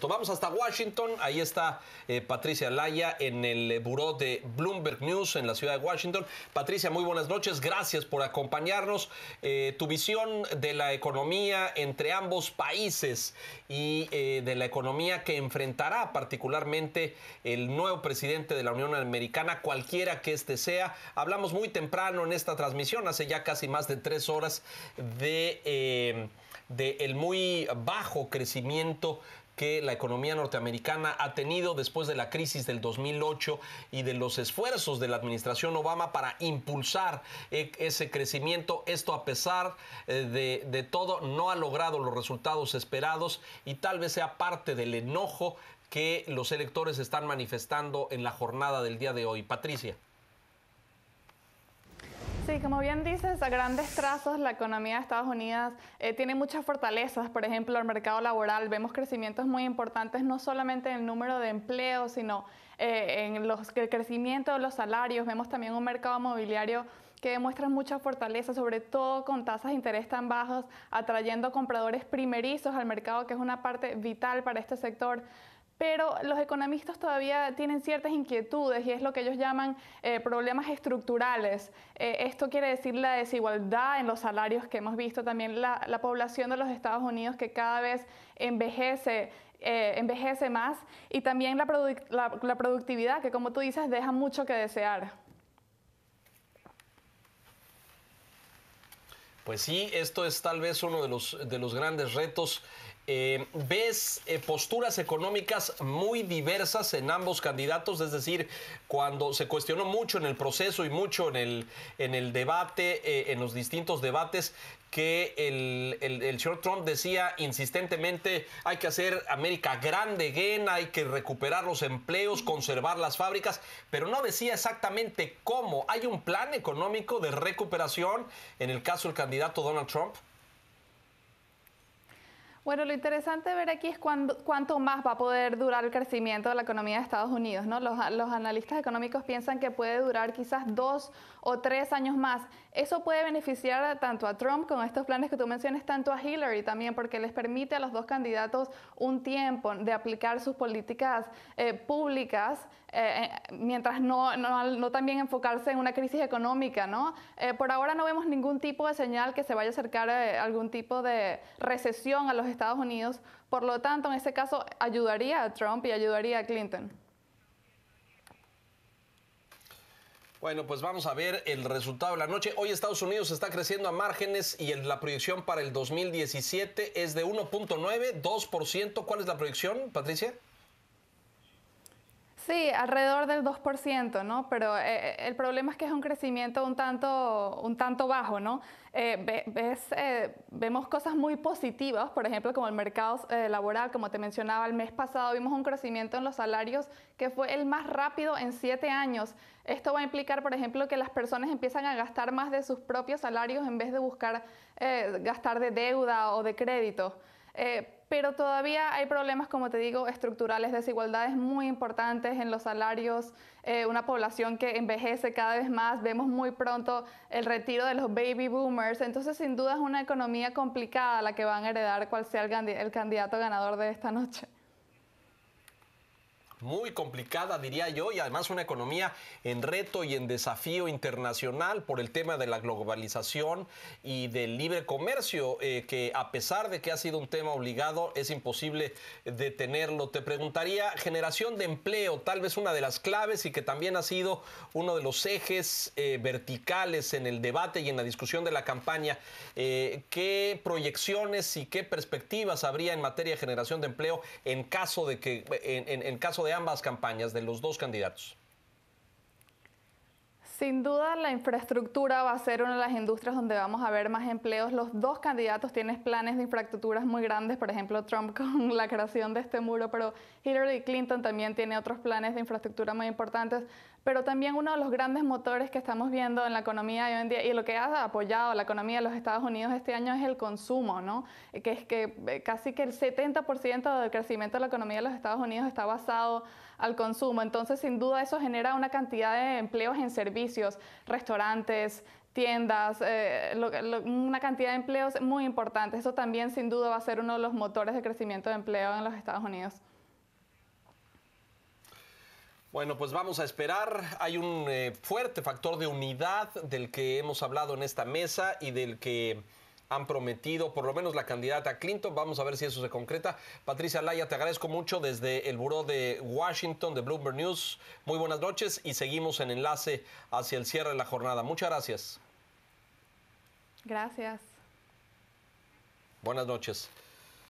Vamos hasta Washington, ahí está Patricia Laya en el buró de Bloomberg News en la ciudad de Washington. Patricia, muy buenas noches, gracias por acompañarnos. Tu visión de la economía entre ambos países y de la economía que enfrentará particularmente el nuevo presidente de la Unión Americana, cualquiera que este sea. Hablamos muy temprano en esta transmisión, hace ya casi más de 3 horas, de el muy bajo crecimiento que la economía norteamericana ha tenido después de la crisis del 2008 y de los esfuerzos de la administración Obama para impulsar ese crecimiento. Esto, a pesar de todo, no ha logrado los resultados esperados y tal vez sea parte del enojo que los electores están manifestando en la jornada del día de hoy. Patricia. Sí, como bien dices, a grandes trazos la economía de Estados Unidos tiene muchas fortalezas. Por ejemplo, el mercado laboral, vemos crecimientos muy importantes, no solamente en el número de empleos, sino en el crecimiento de los salarios. Vemos también un mercado mobiliario que demuestra mucha fortaleza, sobre todo con tasas de interés tan bajas, atrayendo compradores primerizos al mercado, que es una parte vital para este sector. Pero los economistas todavía tienen ciertas inquietudes y es lo que ellos llaman problemas estructurales. Esto quiere decir la desigualdad en los salarios que hemos visto, también la población de los Estados Unidos que cada vez envejece más, y también la productividad, que como tú dices deja mucho que desear. Pues sí, esto es tal vez uno de los grandes retos. ¿Ves posturas económicas muy diversas en ambos candidatos? Es decir, cuando se cuestionó mucho en el proceso y mucho en el debate, en los distintos debates, que el señor Trump decía insistentemente: hay que hacer América grande again, hay que recuperar los empleos, conservar las fábricas, pero no decía exactamente cómo. ¿Hay un plan económico de recuperación en el caso del candidato Donald Trump? Bueno, lo interesante de ver aquí es cuánto más va a poder durar el crecimiento de la economía de Estados Unidos, ¿no? Los analistas económicos piensan que puede durar quizás 2 o 3 años más. Eso puede beneficiar tanto a Trump con estos planes que tú mencionas, tanto a Hillary también, porque les permite a los dos candidatos un tiempo de aplicar sus políticas públicas, mientras no también enfocarse en una crisis económica, ¿no? Por ahora no vemos ningún tipo de señal que se vaya a acercar a algún tipo de recesión a los Estados Unidos. Por lo tanto, en ese caso ayudaría a Trump y ayudaría a Clinton. Bueno, pues vamos a ver el resultado de la noche. Hoy Estados Unidos está creciendo a márgenes y la proyección para el 2017 es de 1.9, 2%. ¿Cuál es la proyección, Patricia? Sí, alrededor del 2%, ¿no? Pero el problema es que es un crecimiento un tanto bajo, ¿no? Vemos cosas muy positivas, por ejemplo, como el mercado laboral, como te mencionaba, el mes pasado vimos un crecimiento en los salarios que fue el más rápido en 7 años. Esto va a implicar, por ejemplo, que las personas empiezan a gastar más de sus propios salarios en vez de buscar gastar de deuda o de crédito. Pero todavía hay problemas, como te digo, estructurales, desigualdades muy importantes en los salarios, una población que envejece cada vez más, vemos muy pronto el retiro de los baby boomers, entonces sin duda es una economía complicada la que van a heredar cual sea el candidato ganador de esta noche. Muy complicada, diría yo, y además una economía en reto y en desafío internacional por el tema de la globalización y del libre comercio, que a pesar de que ha sido un tema obligado, es imposible detenerlo. Te preguntaría, generación de empleo, tal vez una de las claves y que también ha sido uno de los ejes verticales en el debate y en la discusión de la campaña. ¿Qué proyecciones y qué perspectivas habría en materia de generación de empleo en caso de que, en caso de ambas campañas, de los dos candidatos? Sin duda la infraestructura va a ser una de las industrias donde vamos a ver más empleos. Los dos candidatos tienen planes de infraestructuras muy grandes, por ejemplo Trump con la creación de este muro, pero Hillary Clinton también tiene otros planes de infraestructura muy importantes. Pero también uno de los grandes motores que estamos viendo en la economía de hoy en día y lo que ha apoyado la economía de los Estados Unidos este año es el consumo, ¿no? Que es que casi que el 70% del crecimiento de la economía de los Estados Unidos está basado al consumo. Entonces, sin duda, eso genera una cantidad de empleos en servicios, restaurantes, tiendas, una cantidad de empleos muy importante. Eso también sin duda va a ser uno de los motores de crecimiento de empleo en los Estados Unidos. Bueno, pues vamos a esperar. Hay un fuerte factor de unidad del que hemos hablado en esta mesa y del que han prometido por lo menos la candidata Clinton. Vamos a ver si eso se concreta. Patricia Laya, te agradezco mucho desde el buró de Washington de Bloomberg News. Muy buenas noches y seguimos en enlace hacia el cierre de la jornada. Muchas gracias. Gracias. Buenas noches.